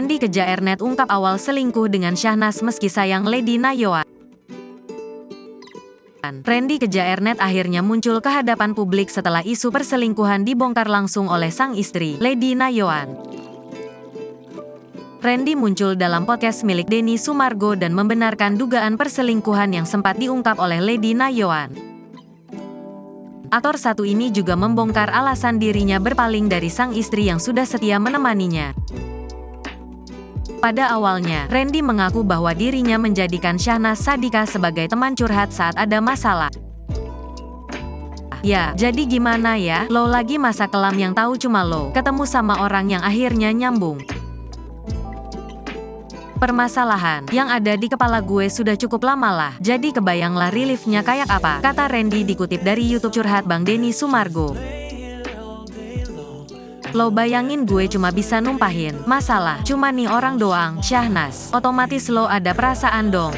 Randy ke Jaernet ungkap awal selingkuh dengan Syahnas meski sayang Lady Nayoan. Randy ke Jaernet akhirnya muncul ke hadapan publik setelah isu perselingkuhan dibongkar langsung oleh sang istri, Lady Nayoan. Randy muncul dalam podcast milik Denny Sumargo dan membenarkan dugaan perselingkuhan yang sempat diungkap oleh Lady Nayoan. Aktor satu ini juga membongkar alasan dirinya berpaling dari sang istri yang sudah setia menemaninya. Pada awalnya, Randy mengaku bahwa dirinya menjadikan Syahnas Sadika sebagai teman curhat saat ada masalah. Ya, jadi gimana ya, lo lagi masa kelam yang tahu cuma lo, ketemu sama orang yang akhirnya nyambung. Permasalahan yang ada di kepala gue sudah cukup lama lah, jadi kebayanglah reliefnya kayak apa, kata Randy dikutip dari YouTube curhat Bang Denny Sumargo. Lo bayangin gue cuma bisa numpahin masalah, cuma nih orang doang, Syahnas. Otomatis lo ada perasaan dong.